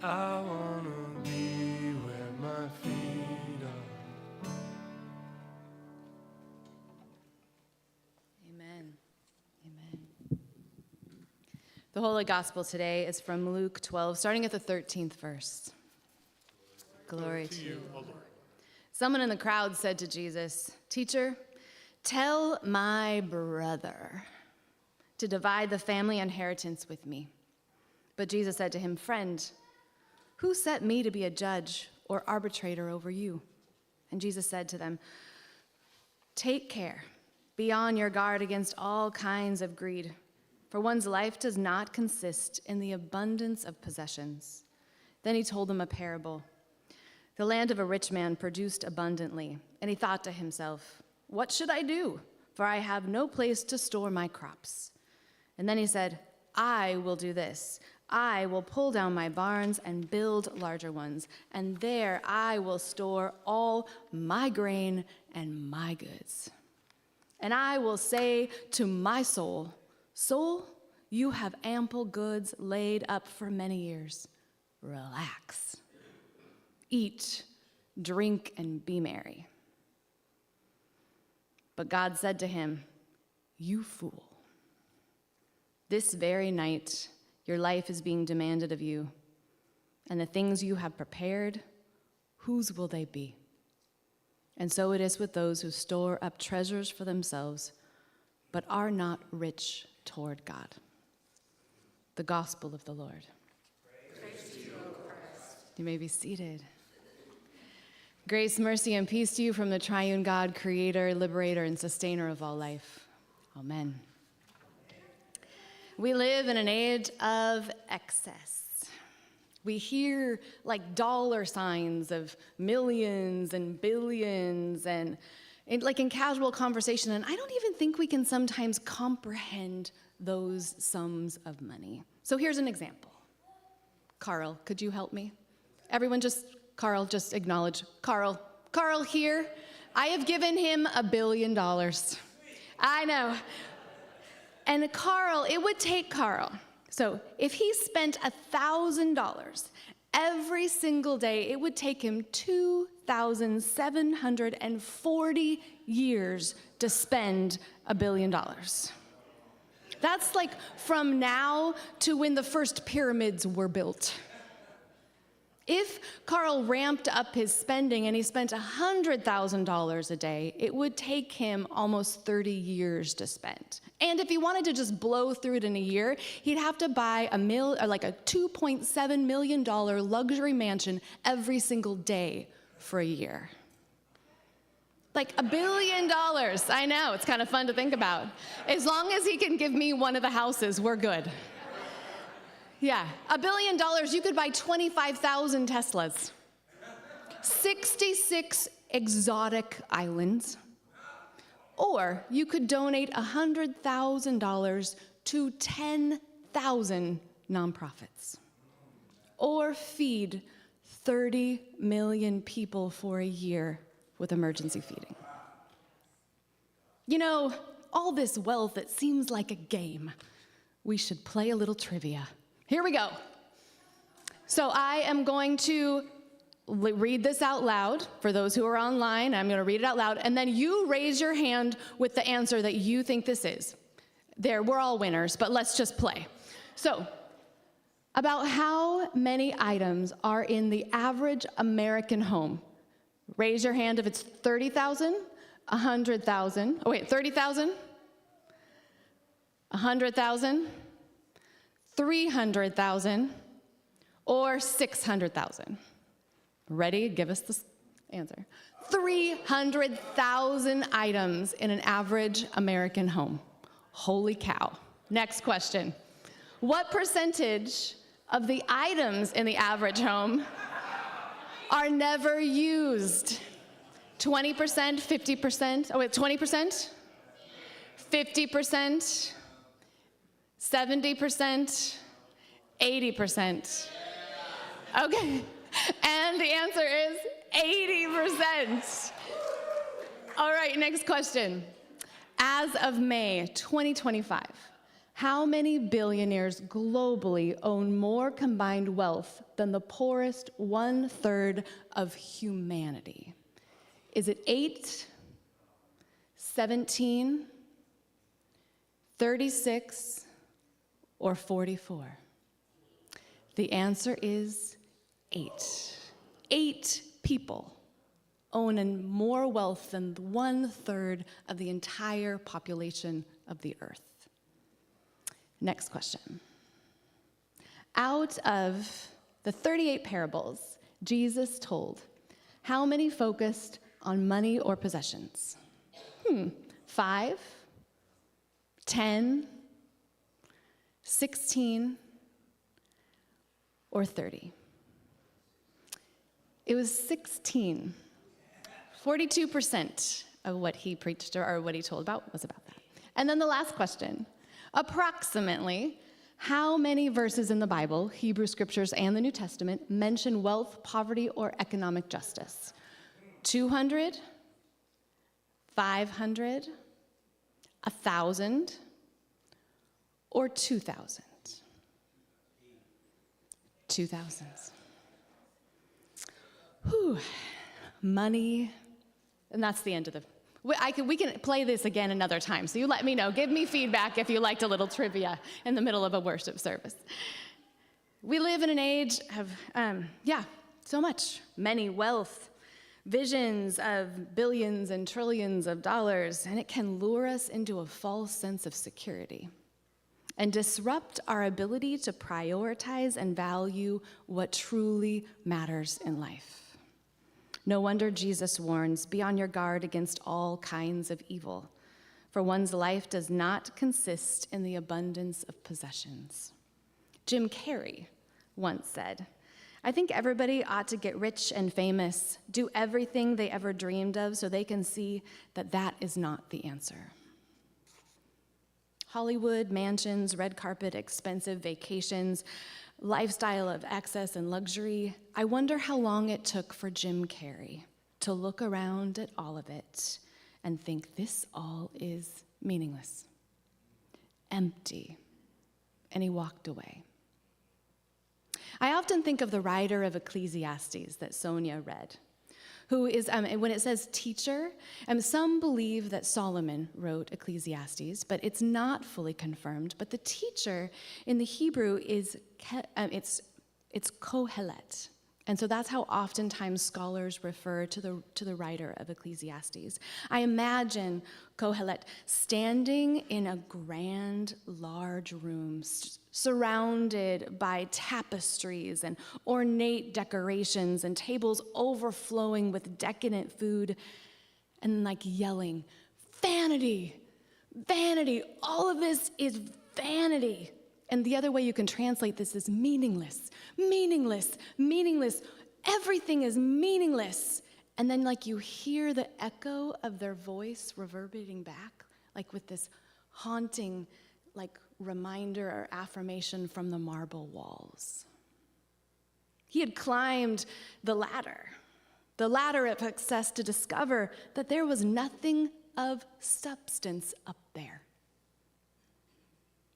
I wanna be where my feet are. Amen. Amen. The Holy Gospel today is from Luke 12, starting at the 13th verse. Glory to you, O Lord. Someone in the crowd said to Jesus, "Teacher, tell my brother to divide the family inheritance with me." But Jesus said to him, "Friend, who set me to be a judge or arbitrator over you?" And Jesus said to them, "Take care, be on your guard against all kinds of greed, for one's life does not consist in the abundance of possessions." Then he told them a parable. The land of a rich man produced abundantly, and he thought to himself, "What should I do? For I have no place to store my crops." And then he said, "I will do this. I will pull down my barns and build larger ones, and there I will store all my grain and my goods. And I will say to my soul, 'Soul, you have ample goods laid up for many years. Relax. Eat, drink, and be merry.' But God said to him, 'You fool. This very night your life is being demanded of you, and the things you have prepared, whose will they be?' And so it is with those who store up treasures for themselves, but are not rich toward God." The Gospel of the Lord. Praise to you, O Christ. You may be seated. Grace, mercy, and peace to you from the triune God, creator, liberator, and sustainer of all life. Amen. We live in an age of excess. We hear like dollar signs of millions and billions and like in casual conversation, and I don't even think we can sometimes comprehend those sums of money. So here's an example. Carl, could you help me? Everyone Carl, just acknowledge. Carl here. I have given him $1 billion. I know. And Carl, it would take Carl. So if he spent $1,000 every single day, it would take him 2,740 years to spend $1 billion. That's like from now to when the first pyramids were built. If Carl ramped up his spending and he spent $100,000 a day, it would take him almost 30 years to spend. And if he wanted to just blow through it in a year, he'd have to buy a $2.7 million luxury mansion every single day for a year. Like $1 billion. I know, it's kind of fun to think about. As long as he can give me one of the houses, we're good. Yeah, $1 billion, you could buy 25,000 Teslas, 66 exotic islands, or you could donate $100,000 to 10,000 nonprofits, or feed 30 million people for a year with emergency feeding. You know, all this wealth, it seems like a game. We should play a little trivia. Here we go. So I am going to read this out loud for those who are online. I'm going to read it out loud, and then you raise your hand with the answer that you think this is. There, we're all winners, but let's just play. So, about how many items are in the average American home? Raise your hand if it's 30,000, 100,000. Oh wait, 30,000, 100,000. 300,000 or 600,000. Ready? Give us the answer. 300,000 items in an average American home. Holy cow. Next question. What percentage of the items in the average home are never used? 20%, 50%? Oh wait, 20%? 50%? 70%, 80%. Okay, and the answer is 80%. All right, next question. As of May 2025, How many billionaires globally own more combined wealth than the poorest 1/3 of humanity? Is it 8, 17, 36, or 44? The answer is 8. 8 people own more wealth than 1/3 of the entire population of the earth. Next question. Out of the 38 parables Jesus told, how many focused on money or possessions? 5, 10, 16, or 30? It was 16. 42% of what he preached or what he told about was about that. And then the last question. Approximately, how many verses in the Bible, Hebrew scriptures and the New Testament, mention wealth, poverty, or economic justice? 200, 500, 1,000, or 2,000? 2,000. Whew. Money, and that's the end of the... We can play this again another time, so you let me know. Give me feedback if you liked a little trivia in the middle of a worship service. We live in an age of, so much. Many wealth, visions of billions and trillions of dollars, and it can lure us into a false sense of security and disrupt our ability to prioritize and value what truly matters in life. No wonder Jesus warns, be on your guard against all kinds of evil, for one's life does not consist in the abundance of possessions. Jim Carrey once said, I think everybody ought to get rich and famous, do everything they ever dreamed of so they can see that that is not the answer. Hollywood, mansions, red carpet, expensive vacations, lifestyle of excess and luxury. I wonder how long it took for Jim Carrey to look around at all of it and think this all is meaningless, empty, and he walked away. I often think of the writer of Ecclesiastes that Sonia read, who is, when it says teacher, some believe that Solomon wrote Ecclesiastes, but it's not fully confirmed. But the teacher in the Hebrew is, it's Kohelet. And so that's how oftentimes scholars refer to the writer of Ecclesiastes. I imagine Kohelet standing in a grand, large room, surrounded by tapestries and ornate decorations and tables overflowing with decadent food, and like yelling, vanity, vanity, all of this is vanity. And the other way you can translate this is meaningless, meaningless, meaningless. Everything is meaningless. And then like you hear the echo of their voice reverberating back, like with this haunting like reminder or affirmation from the marble walls. He had climbed the ladder of success to discover that there was nothing of substance up there.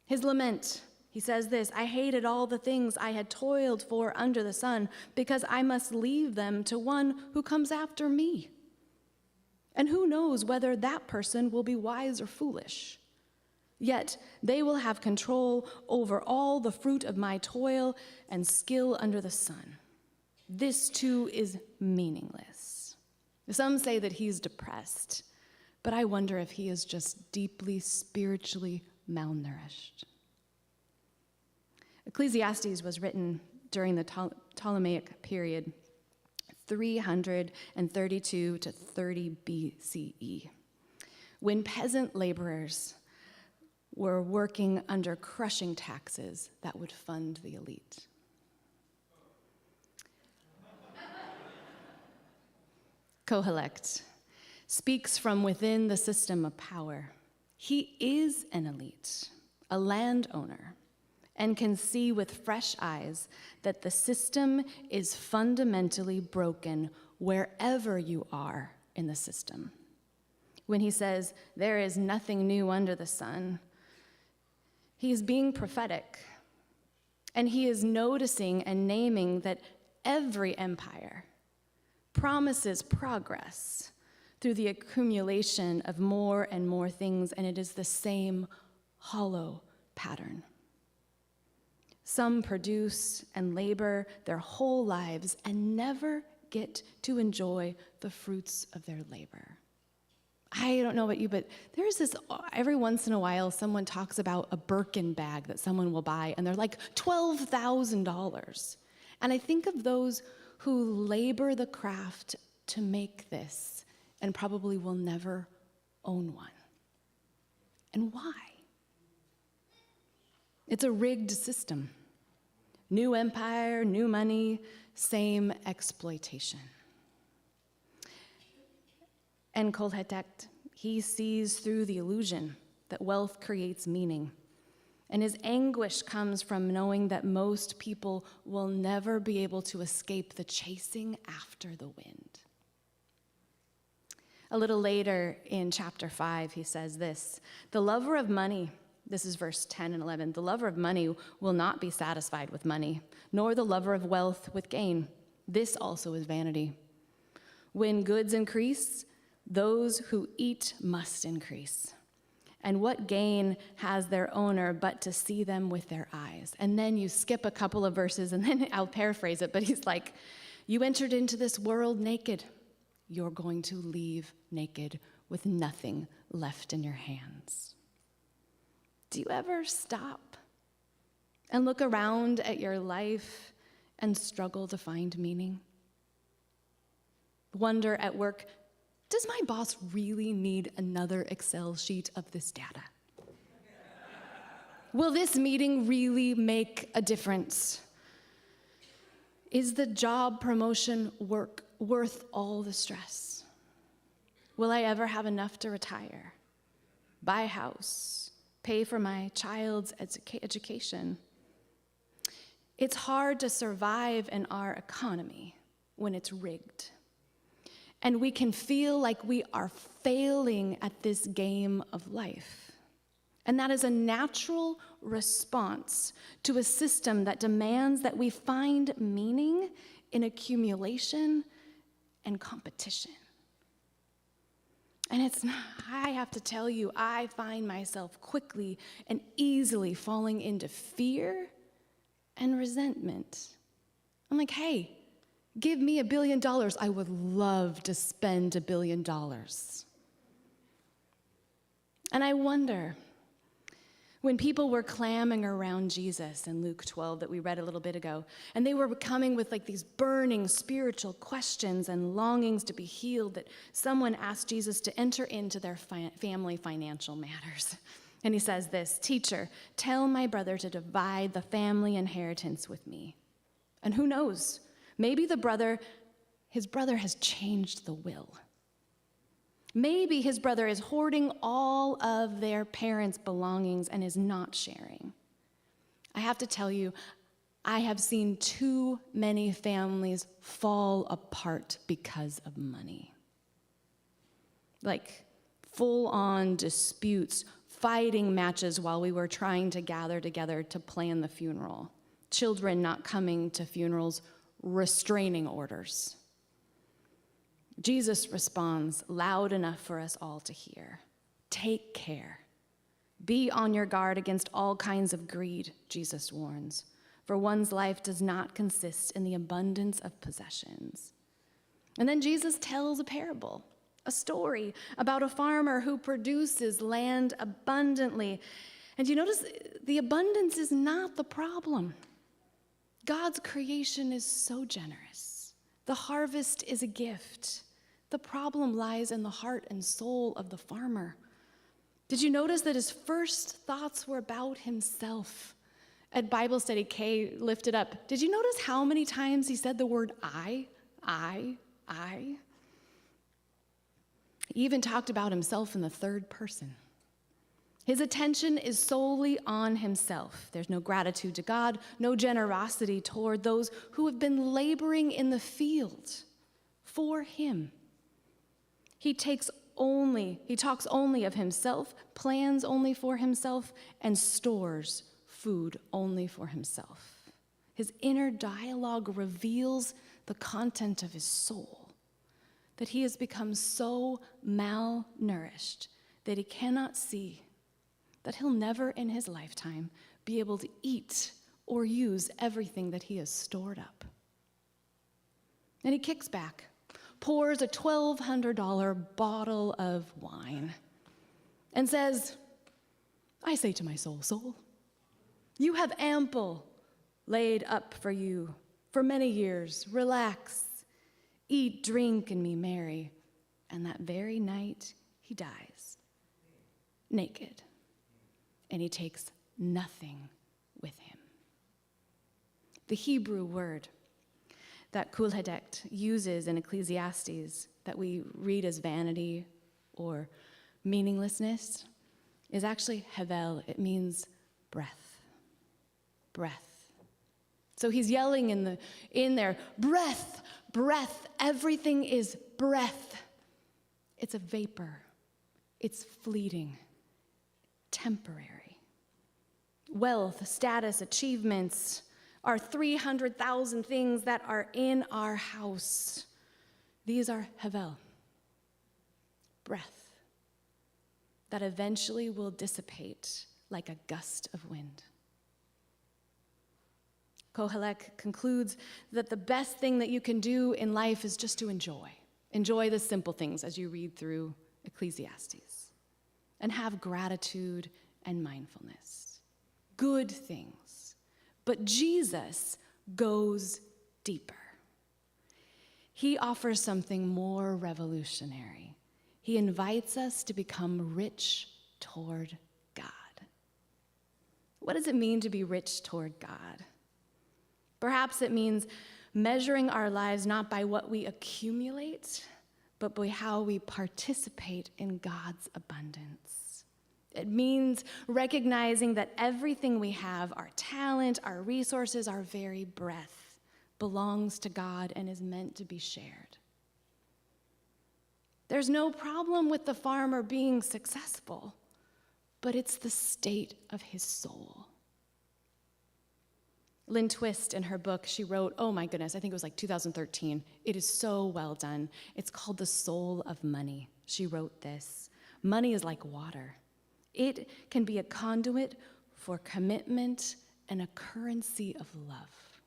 His lament, he says this, I hated all the things I had toiled for under the sun because I must leave them to one who comes after me. And who knows whether that person will be wise or foolish. Yet they will have control over all the fruit of my toil and skill under the sun. This too is meaningless. Some say that he's depressed, but I wonder if he is just deeply spiritually malnourished. Ecclesiastes was written during the Ptolemaic period, 332 to 30 BCE, when peasant laborers were working under crushing taxes that would fund the elite. Kohelet speaks from within the system of power. He is an elite, a landowner, and can see with fresh eyes that the system is fundamentally broken wherever you are in the system. When he says, there is nothing new under the sun, He is being prophetic, and he is noticing and naming that every empire promises progress through the accumulation of more and more things, and it is the same hollow pattern. Some produce and labor their whole lives and never get to enjoy the fruits of their labor. I don't know about you, but there's this, every once in a while, someone talks about a Birkin bag that someone will buy, and they're like $12,000. And I think of those who labor the craft to make this and probably will never own one. And why? It's a rigged system. New empire, new money, same exploitation. And Kolhetek, he sees through the illusion that wealth creates meaning. And his anguish comes from knowing that most people will never be able to escape the chasing after the wind. A little later in chapter 5, he says this, "The lover of money," this is verse 10 and 11, "the lover of money will not be satisfied with money, nor the lover of wealth with gain. This also is vanity. When goods increase, those who eat must increase. And what gain has their owner but to see them with their eyes?" And then you skip a couple of verses, and then I'll paraphrase it, but he's like, "You entered into this world naked. You're going to leave naked with nothing left in your hands." Do you ever stop and look around at your life and struggle to find meaning? Wonder at work, does my boss really need another Excel sheet of this data? Will this meeting really make a difference? Is the job promotion work worth all the stress? Will I ever have enough to retire, buy a house, pay for my child's education? It's hard to survive in our economy when it's rigged. And we can feel like we are failing at this game of life. And that is a natural response to a system that demands that we find meaning in accumulation and competition. And it's not, I have to tell you, I find myself quickly and easily falling into fear and resentment. I'm like, hey, give me $1 billion. I would love to spend $1 billion. And I wonder, when people were clamming around Jesus in Luke 12 that we read a little bit ago, and they were coming with like these burning spiritual questions and longings to be healed, that someone asked Jesus to enter into their family financial matters. And he says this, "Teacher, tell my brother to divide the family inheritance with me." And who knows? Maybe his brother has changed the will. Maybe his brother is hoarding all of their parents' belongings and is not sharing. I have to tell you, I have seen too many families fall apart because of money. Like full-on disputes, fighting matches while we were trying to gather together to plan the funeral. Children not coming to funerals, restraining orders. Jesus responds loud enough for us all to hear. Take care. Be on your guard against all kinds of greed, Jesus warns, for one's life does not consist in the abundance of possessions. And then Jesus tells a parable, a story about a farmer who produces land abundantly. And you notice the abundance is not the problem. God's creation is so generous. The harvest is a gift. The problem lies in the heart and soul of the farmer. Did you notice that his first thoughts were about himself? At Bible study, Kay lifted up. Did you notice how many times he said the word I? He even talked about himself in the third person. His attention is solely on himself. There's no gratitude to God, no generosity toward those who have been laboring in the field for him. He takes talks only of himself, plans only for himself, and stores food only for himself. His inner dialogue reveals the content of his soul, that he has become so malnourished that he cannot see, that he'll never in his lifetime be able to eat or use everything that he has stored up. And he kicks back, pours a $1,200 bottle of wine, and says, I say to my soul, you have ample laid up for you for many years. Relax, eat, drink, and be merry. And that very night, he dies, naked, and he takes nothing with him. The Hebrew word that Kulhedekt uses in Ecclesiastes that we read as vanity or meaninglessness is actually hevel. It means breath. Breath. So he's yelling in there, breath, breath. Everything is breath. It's a vapor. It's fleeting, temporary. Wealth, status, achievements are 300,000 things that are in our house. These are hevel, breath, that eventually will dissipate like a gust of wind. Kohelek concludes that the best thing that you can do in life is just to enjoy. Enjoy the simple things as you read through Ecclesiastes, and have gratitude and mindfulness. Good things. But Jesus goes deeper. He offers something more revolutionary. He invites us to become rich toward God. What does it mean to be rich toward God? Perhaps it means measuring our lives not by what we accumulate, but by how we participate in God's abundance. It means recognizing that everything we have, our talent, our resources, our very breath, belongs to God and is meant to be shared. There's no problem with the farmer being successful, but it's the state of his soul. Lynn Twist, in her book, she wrote, oh my goodness, I think it was like 2013. It is so well done. It's called The Soul of Money. She wrote this: money is like water. It can be a conduit for commitment and a currency of love.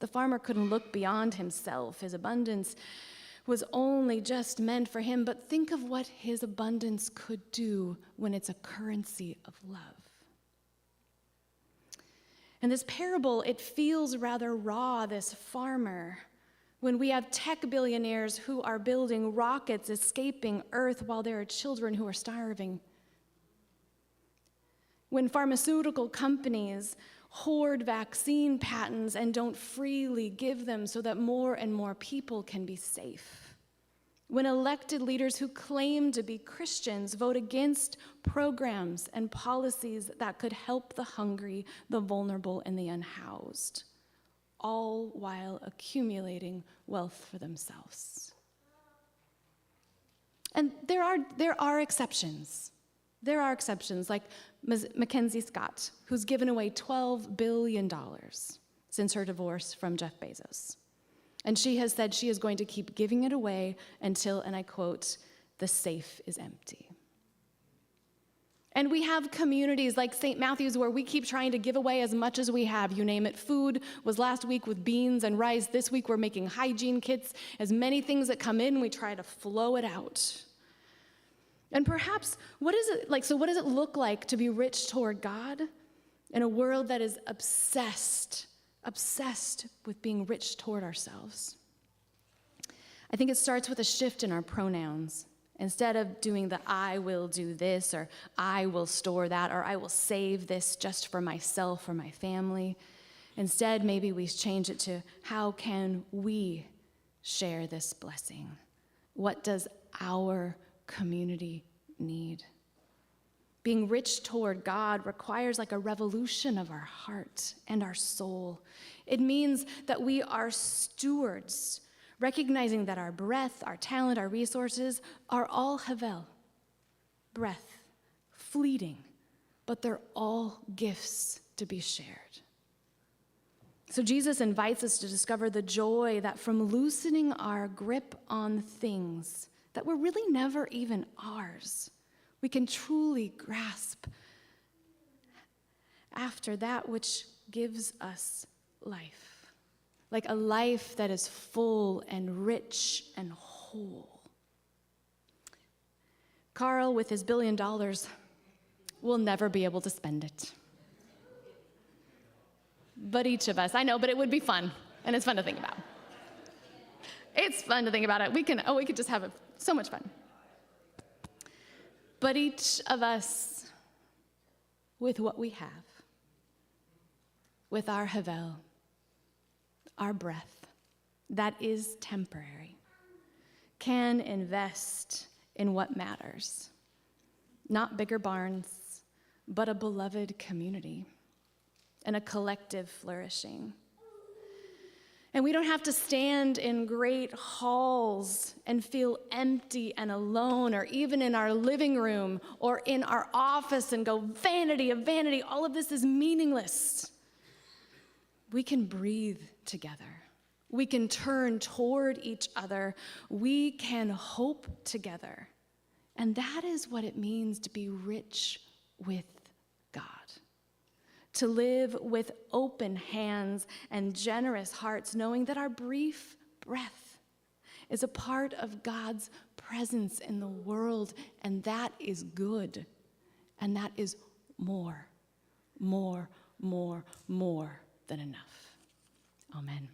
The farmer couldn't look beyond himself. His abundance was only just meant for him, but think of what his abundance could do when it's a currency of love. And this parable, it feels rather raw, this farmer, when we have tech billionaires who are building rockets escaping Earth while there are children who are starving. When pharmaceutical companies hoard vaccine patents and don't freely give them so that more and more people can be safe. When elected leaders who claim to be Christians vote against programs and policies that could help the hungry, the vulnerable, and the unhoused, all while accumulating wealth for themselves. And there are exceptions. There are exceptions, like Mackenzie Scott, who's given away $12 billion since her divorce from Jeff Bezos. And she has said she is going to keep giving it away until, and I quote, the safe is empty. And we have communities like St. Matthew's where we keep trying to give away as much as we have. You name it. Food was last week with beans and rice. This week we're making hygiene kits. As many things that come in, we try to flow it out. And perhaps, what does it look like to be rich toward God in a world that is obsessed with being rich toward ourselves? I think it starts with a shift in our pronouns. Instead of doing the I will do this, or I will store that, or I will save this just for myself or my family, instead maybe we change it to how can we share this blessing? What does our community need? Being rich toward God requires like a revolution of our heart and our soul. It means that we are stewards, recognizing that our breath, our talent, our resources are all havel, breath, fleeting, but they're all gifts to be shared. So Jesus invites us to discover the joy that from loosening our grip on things that were really never even ours, we can truly grasp after that which gives us life, like a life that is full and rich and whole. Carl, with his $1 billion, will never be able to spend it. But each of us, I know, but it would be fun, and it's fun to think about. It's fun to think about it. We could just have so much fun. But each of us, with what we have, with our havel, our breath, that is temporary, can invest in what matters. Not bigger barns, but a beloved community and a collective flourishing. And we don't have to stand in great halls and feel empty and alone, or even in our living room or in our office and go, vanity of vanity, all of this is meaningless. We can breathe together. We can turn toward each other. We can hope together. And that is what it means to be rich with God. To live with open hands and generous hearts, knowing that our brief breath is a part of God's presence in the world, and that is good. And that is more than enough. Amen.